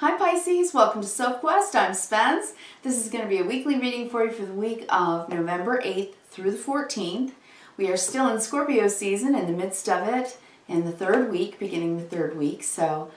Hi Pisces, welcome to Sophquest. I'm Spence. This is going to be a weekly reading for you for the week of November 8th through the 14th. We are still in Scorpio season, in the midst of it, in the third week, beginning the third week. So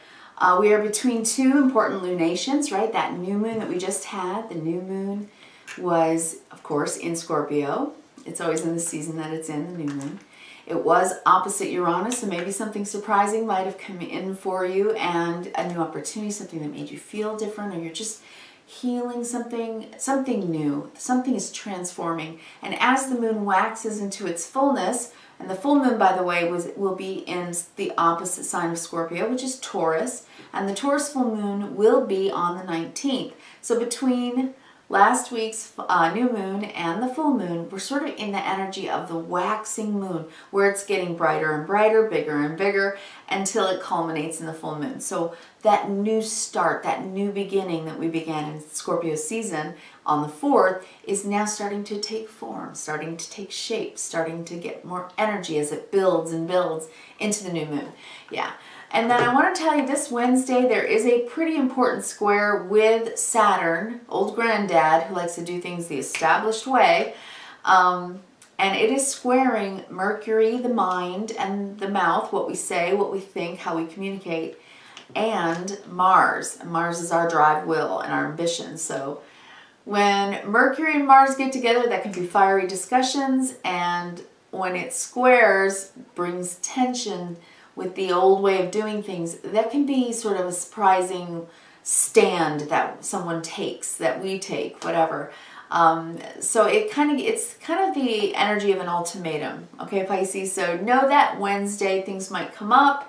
we are between two important lunations, right? That new moon that we just had, the new moon was, of course, in Scorpio. It's always in the season that it's in, the new moon. It was opposite Uranus, so maybe something surprising might have come in for you and a new opportunity, something that made you feel different, or you're just healing something new. Something is transforming. And as the moon waxes into its fullness, and the full moon, by the way, will be in the opposite sign of Scorpio, which is Taurus, and the Taurus full moon will be on the 19th. So between last week's new moon and the full moon, we're sort of in the energy of the waxing moon, where it's getting brighter and brighter, bigger and bigger, until it culminates in the full moon. So that new start, that new beginning that we began in Scorpio season on the 4th is now starting to take form, starting to take shape, starting to get more energy as it builds and builds into the new moon. Yeah. And then I want to tell you, this Wednesday there is a pretty important square with Saturn, old granddad, who likes to do things the established way. And it is squaring Mercury, the mind and the mouth, what we say, what we think, how we communicate, and Mars. And Mars is our drive, will, and our ambition. So when Mercury and Mars get together, that can be fiery discussions, and when it squares, brings tension with the old way of doing things, that can be sort of a surprising stand that someone takes, that we take, whatever. So it's kind of the energy of an ultimatum, okay, Pisces? So know that Wednesday things might come up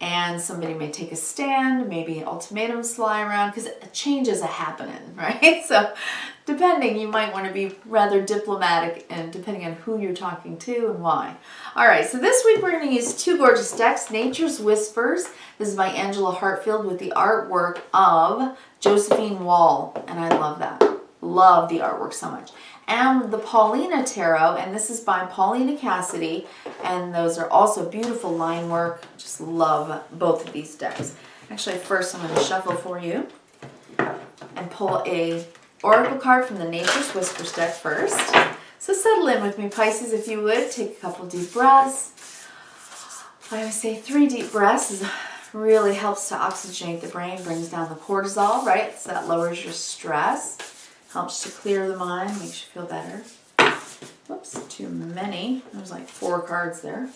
and somebody may take a stand, maybe ultimatums fly around, because changes are happening, right? So depending, you might want to be rather diplomatic, and depending on who you're talking to and why. All right, so this week we're going to use two gorgeous decks, Nature's Whispers. This is by Angela Hartfield with the artwork of Josephine Wall, and I love that. Love the artwork so much. And the Paulina Tarot, and this is by Paulina Cassidy, and those are also beautiful line work. Just love both of these decks. Actually, first I'm going to shuffle for you and pull a oracle card from the Nature's Whispers deck first. So settle in with me, Pisces, if you would. Take a couple deep breaths. I always say 3 deep breaths really helps to oxygenate the brain, brings down the cortisol, right? So that lowers your stress. Helps to clear the mind, makes you feel better. Whoops, too many. There's like 4 cards there.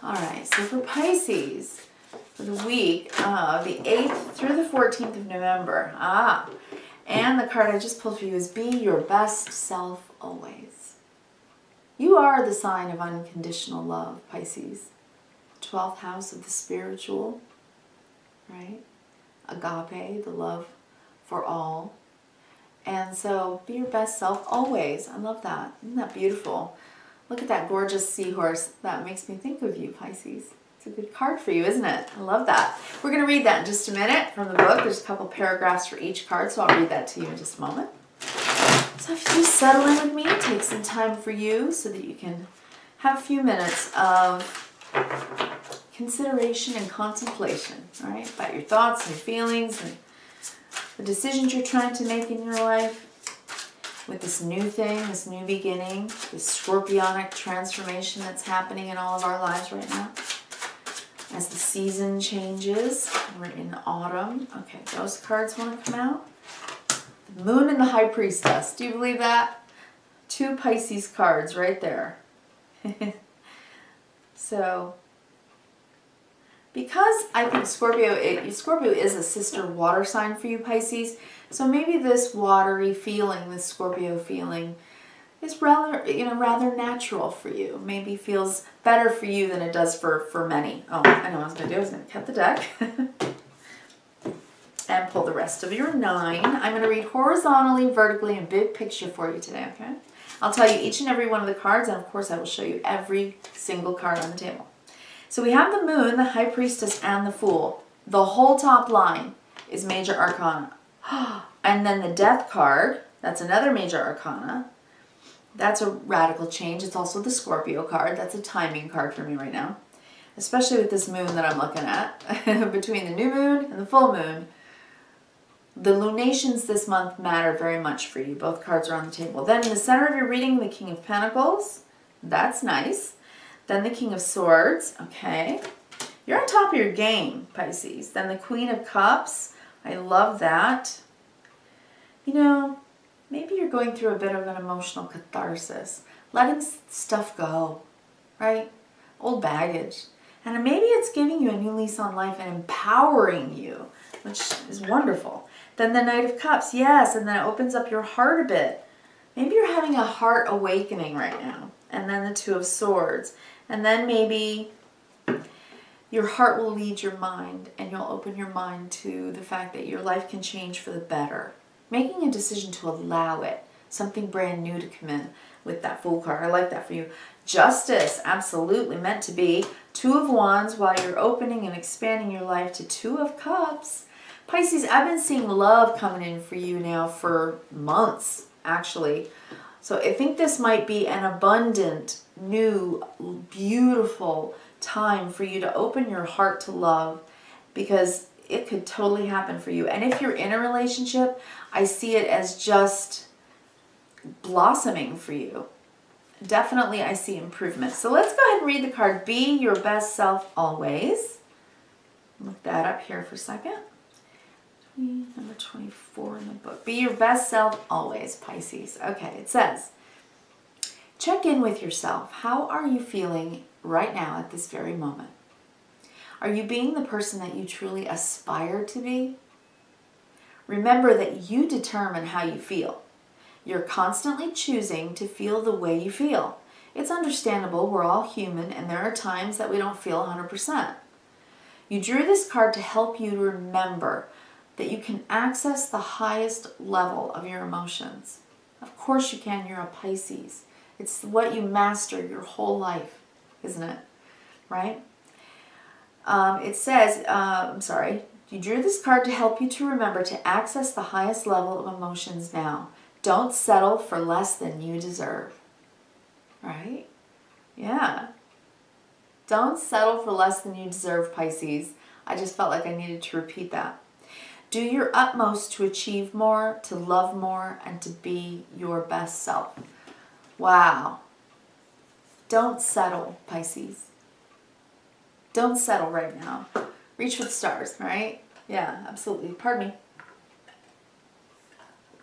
All right, so for Pisces, for the week of the 8th through the 14th of November. And the card I just pulled for you is Be Your Best Self Always. You are the sign of unconditional love, Pisces. 12th house of the spiritual, right? Agape, the love for all. And so, be your best self always. I love that. Isn't that beautiful? Look at that gorgeous seahorse. That makes me think of you, Pisces. It's a good card for you, isn't it? I love that. We're going to read that in just a minute from the book. There's a couple paragraphs for each card, so I'll read that to you in just a moment. So if you just settle in with me, take some time for you so that you can have a few minutes of consideration and contemplation, all right, about your thoughts and your feelings and the decisions you're trying to make in your life with this new thing, this new beginning, this scorpionic transformation that's happening in all of our lives right now. As the season changes, we're in autumn. Okay, those cards want to come out. The Moon and the High Priestess. Do you believe that? 2 Pisces cards right there. So, because I think Scorpio is a sister water sign for you, Pisces, so maybe this watery feeling, this Scorpio feeling, is rather natural for you. Maybe feels better for you than it does for many. Oh, I know what I was going to do. I was going to cut the deck and pull the rest of your 9. I'm going to read horizontally, vertically, and big picture for you today, okay? I'll tell you each and every one of the cards, and of course I will show you every single card on the table. So we have the Moon, the High Priestess, and the Fool. The whole top line is Major Arcana. And then the Death card, that's another Major Arcana. That's a radical change. It's also the Scorpio card. That's a timing card for me right now. Especially with this moon that I'm looking at. Between the new moon and the full moon, The lunations this month matter very much for you. Both cards are on the table. Then in the center of your reading, the King of Pentacles. That's nice. Then the King of Swords. Okay. You're on top of your game, Pisces. Then the Queen of Cups. I love that. You know, maybe you're going through a bit of an emotional catharsis. Letting stuff go, right? Old baggage. And maybe it's giving you a new lease on life and empowering you, which is wonderful. Then the Knight of Cups, yes, and then it opens up your heart a bit. Maybe you're having a heart awakening right now. And then the Two of Swords. And then maybe your heart will lead your mind, and you'll open your mind to the fact that your life can change for the better. Making a decision to allow it, something brand new to come in with that Fool card. I like that for you. Justice, absolutely meant to be. Two of Wands while you're opening and expanding your life to Two of Cups. Pisces, I've been seeing love coming in for you now for months, actually. So I think this might be an abundant, new, beautiful time for you to open your heart to love, because it could totally happen for you. And if you're in a relationship, I see it as just blossoming for you. Definitely I see improvement. So let's go ahead and read the card, Be Your Best Self Always. Look that up here for a second. Number 24 in the book. Be your best self always, Pisces. Okay, it says, check in with yourself. How are you feeling right now at this very moment? Are you being the person that you truly aspire to be? Remember that you determine how you feel. You're constantly choosing to feel the way you feel. It's understandable, we're all human, and there are times that we don't feel 100%. You drew this card to help you to remember that you can access the highest level of your emotions. Of course you can, you're a Pisces. It's what you master your whole life, isn't it? Right? It says, you drew this card to help you to remember to access the highest level of emotions now. Don't settle for less than you deserve. Right? Yeah. Don't settle for less than you deserve, Pisces. I just felt like I needed to repeat that. Do your utmost to achieve more, to love more, and to be your best self. Wow. Don't settle, Pisces. Don't settle right now. Reach for the stars, right? Yeah, absolutely. Pardon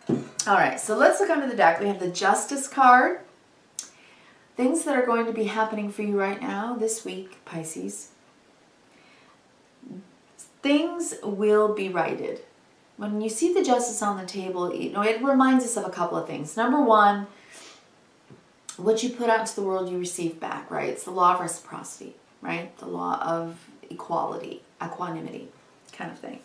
me. All right, so let's look under the deck. We have the Justice card. Things that are going to be happening for you right now this week, Pisces. Things will be righted. When you see the Justice on the table, you know, it reminds us of a couple of things. Number one, what you put out into the world, you receive back, right? It's the law of reciprocity, right? The law of equality, equanimity kind of thing.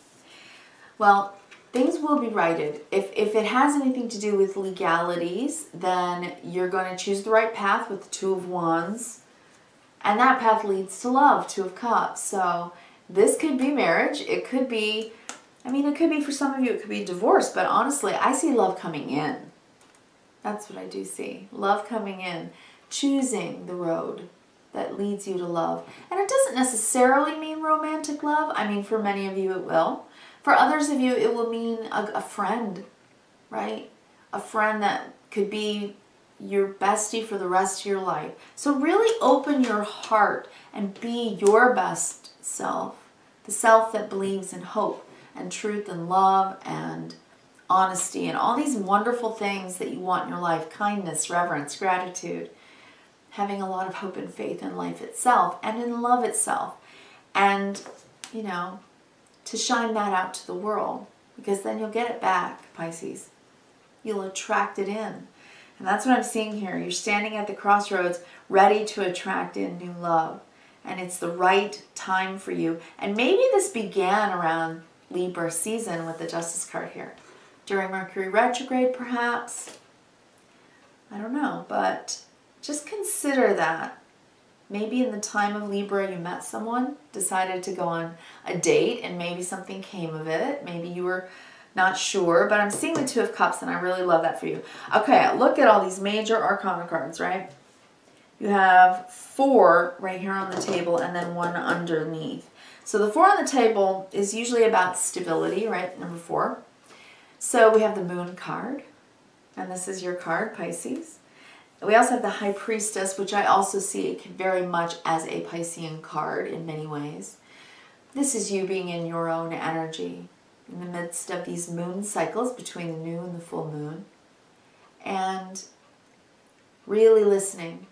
Well, things will be righted. If it has anything to do with legalities, then you're going to choose the right path with the Two of Wands. And that path leads to love, Two of Cups. So this could be marriage. It could be, I mean, it could be for some of you, it could be divorce. But honestly, I see love coming in. That's what I do see. Love coming in. Choosing the road that leads you to love. And it doesn't necessarily mean romantic love. I mean, for many of you it will. For others of you, it will mean a friend, right? A friend that could be your bestie for the rest of your life. So really open your heart and be your best self. The self that believes in hope and truth and love and honesty and all these wonderful things that you want in your life. Kindness, reverence, gratitude. Having a lot of hope and faith in life itself and in love itself. And, you know, to shine that out to the world, because then you'll get it back, Pisces. You'll attract it in. And that's what I'm seeing here. You're standing at the crossroads, ready to attract in new love. And it's the right time for you. And maybe this began around Libra season with the Justice card here. During Mercury retrograde, perhaps. I don't know, but just consider that. Maybe in the time of Libra you met someone, decided to go on a date, and maybe something came of it. Maybe you were not sure, but I'm seeing the Two of Cups, and I really love that for you. Okay, look at all these major arcana cards, right? You have 4 right here on the table, and then 1 underneath. So the 4 on the table is usually about stability, right? Number 4. So we have the Moon card, and this is your card, Pisces. We also have the High Priestess, which I also see very much as a Piscean card in many ways. This is you being in your own energy in the midst of these moon cycles between the new and the full moon. And really listening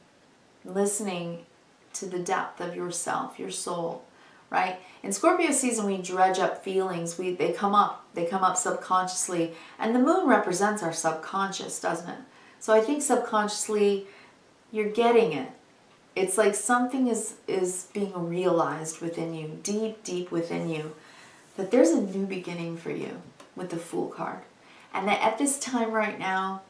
to the depth of yourself, your soul, right? In Scorpio season, we dredge up feelings. They come up subconsciously. And the moon represents our subconscious, doesn't it? So I think subconsciously, you're getting it. It's like something is being realized within you, deep, deep within you, that there's a new beginning for you with the Fool card. And that at this time right now,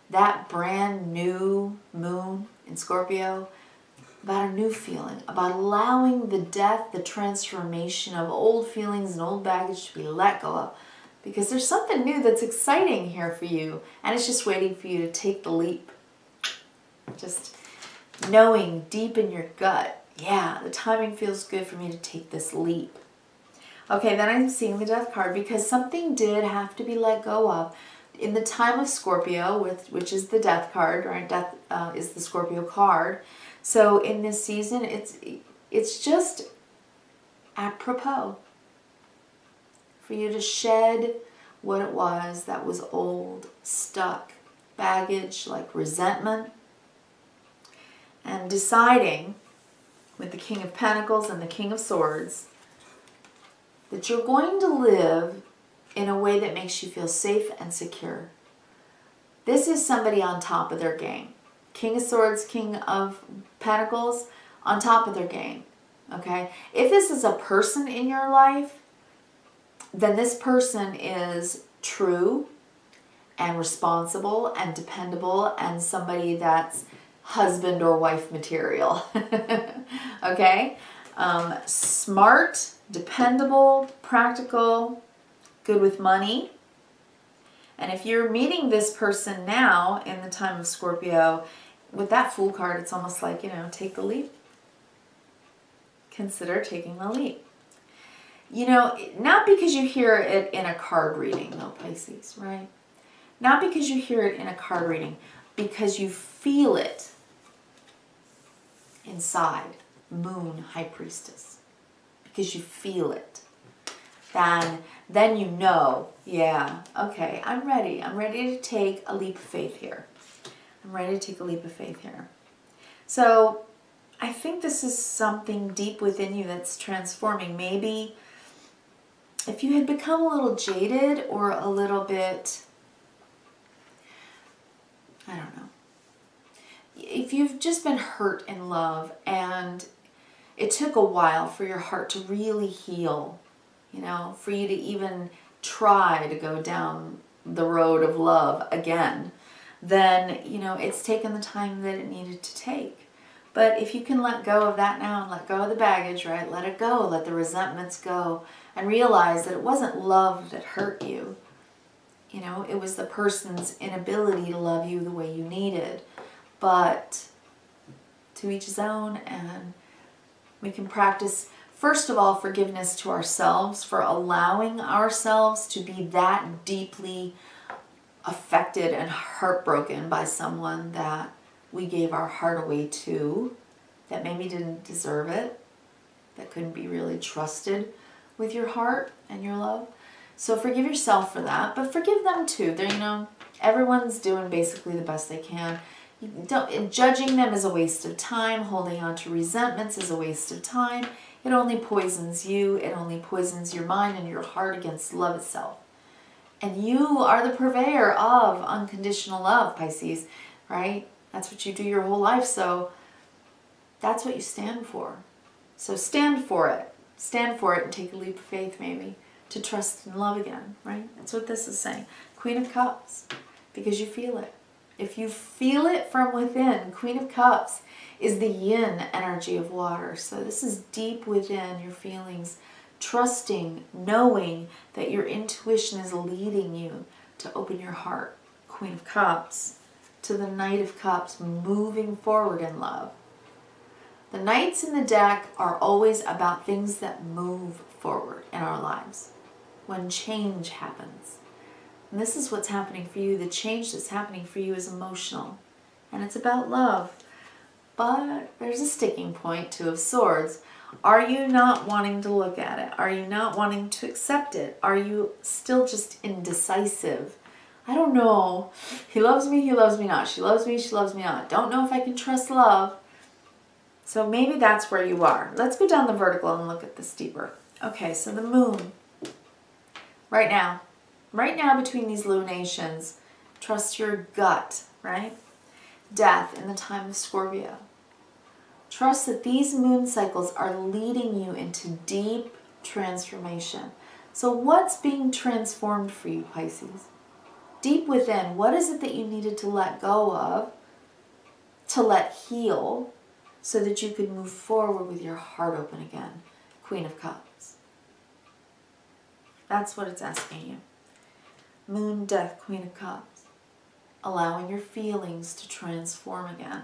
that brand new moon in Scorpio, about a new feeling, about allowing the death, the transformation of old feelings and old baggage to be let go of. Because there's something new that's exciting here for you, and it's just waiting for you to take the leap. Just knowing deep in your gut, yeah, the timing feels good for me to take this leap. Okay, then I'm seeing the Death card because something did have to be let go of. In the time of Scorpio, which is the Death card, right? Death is the Scorpio card. So in this season, it's just apropos for you to shed what it was that was old, stuck, baggage like resentment, and deciding with the King of Pentacles and the King of Swords that you're going to live in a way that makes you feel safe and secure. This is somebody on top of their game. King of Swords, King of Pentacles, on top of their game. Okay? If this is a person in your life, then this person is true and responsible and dependable and somebody that's husband or wife material. Okay? Smart, dependable, practical, good with money. And if you're meeting this person now in the time of Scorpio, with that Fool card, it's almost like, take the leap. Consider taking the leap. Not because you hear it in a card reading, though, Pisces, right? Not because you hear it in a card reading, because you feel it inside. Moon, High Priestess. Because you feel it. Then you know, yeah, okay, I'm ready. I'm ready to take a leap of faith here. I'm ready to take a leap of faith here. So I think this is something deep within you that's transforming. Maybe if you had become a little jaded or a little bit, I don't know. If you've just been hurt in love and it took a while for your heart to really heal, for you to even try to go down the road of love again, then, it's taken the time that it needed to take. But if you can let go of that now and let go of the baggage, right? Let it go. Let the resentments go. And realize that it wasn't love that hurt you. It was the person's inability to love you the way you needed. But to each his own, and we can practice, first of all, forgiveness to ourselves for allowing ourselves to be that deeply affected and heartbroken by someone that we gave our heart away to, that maybe didn't deserve it, that couldn't be really trusted with your heart and your love. So forgive yourself for that, but forgive them too. They're, everyone's doing basically the best they can. Judging them is a waste of time. Holding on to resentments is a waste of time. It only poisons you. It only poisons your mind and your heart against love itself. And you are the purveyor of unconditional love, Pisces, right? That's what you do your whole life, so that's what you stand for. So stand for it. Stand for it and take a leap of faith, maybe, to trust and love again, right? That's what this is saying. Queen of Cups, because you feel it. If you feel it from within, Queen of Cups is the yin energy of water. So this is deep within your feelings, trusting, knowing that your intuition is leading you to open your heart. Queen of Cups to the Knight of Cups, moving forward in love. The Knights in the deck are always about things that move forward in our lives. When change happens. And this is what's happening for you. The change that's happening for you is emotional. And it's about love. But there's a sticking point, Two of Swords. Are you not wanting to look at it? Are you not wanting to accept it? Are you still just indecisive? I don't know. He loves me not. She loves me not. Don't know if I can trust love. So maybe that's where you are. Let's go down the vertical and look at this deeper. Okay, so the moon. Right now between these lunations, trust your gut, right? Death in the time of Scorpio. Trust that these moon cycles are leading you into deep transformation. So what's being transformed for you, Pisces? Deep within, what is it that you needed to let go of, to let heal, so that you could move forward with your heart open again? Queen of Cups. That's what it's asking you. Moon, death, Queen of Cups. Allowing your feelings to transform again.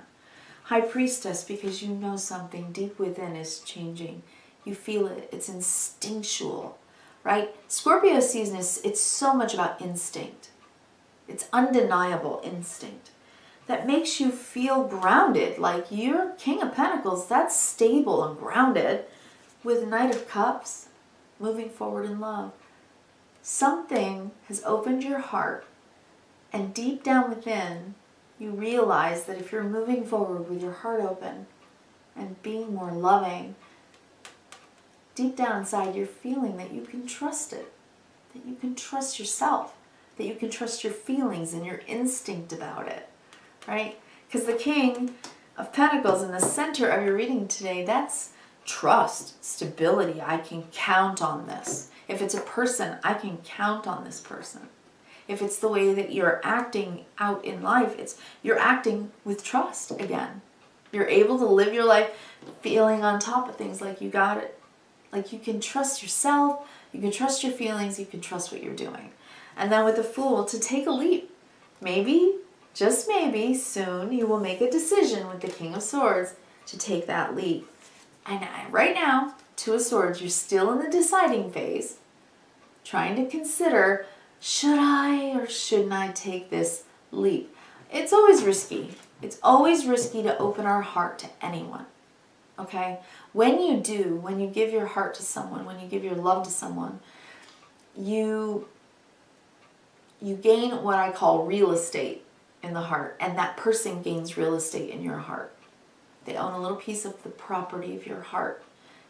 High Priestess, because you know something deep within is changing. You feel it. It's instinctual, right? Scorpio season it's so much about instinct. It's undeniable instinct that makes you feel grounded. Like you're King of Pentacles, that's stable and grounded. With Knight of Cups, moving forward in love. Something has opened your heart, and deep down within, you realize that if you're moving forward with your heart open and being more loving, deep down inside you're feeling that you can trust it, that you can trust yourself, that you can trust your feelings and your instinct about it, right? Because the King of Pentacles in the center of your reading today, that's trust, stability. I can count on this. If it's a person, I can count on this person. If it's the way that you're acting out in life, you're acting with trust again. You're able to live your life feeling on top of things like you got it. Like you can trust yourself, you can trust your feelings, you can trust what you're doing. And then with the Fool, to take a leap. Maybe, just maybe, soon you will make a decision with the King of Swords to take that leap. And right now, Two of Swords, you're still in the deciding phase, trying to consider, should I or shouldn't I take this leap? It's always risky. It's always risky to open our heart to anyone, okay? When you do, when you give your heart to someone, when you give your love to someone, you gain what I call real estate in the heart, and that person gains real estate in your heart. They own a little piece of the property of your heart,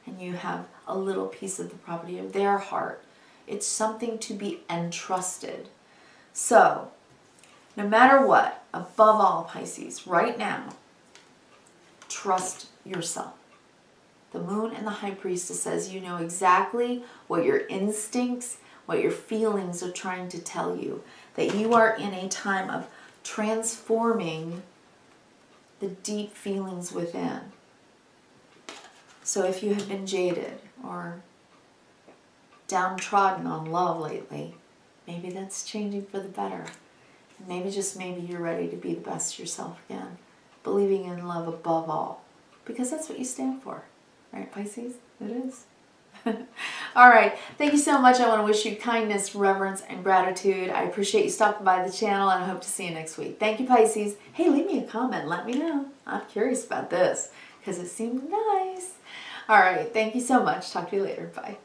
and you have a little piece of the property of their heart. It's something to be entrusted. So, no matter what, above all, Pisces, right now, trust yourself. The Moon and the High Priestess says you know exactly what your instincts, what your feelings are trying to tell you. That you are in a time of transforming the deep feelings within. So if you have been jaded or downtrodden on love lately, maybe that's changing for the better. Maybe just maybe you're ready to be the best yourself again, believing in love above all, because that's what you stand for, right, Pisces? It is. All right, thank you so much. I want to wish you kindness, reverence, and gratitude. I appreciate you stopping by the channel, and I hope to see you next week. Thank you, Pisces. Hey, leave me a comment. Let me know. I'm curious about this because it seemed nice. All right, thank you so much. Talk to you later. Bye.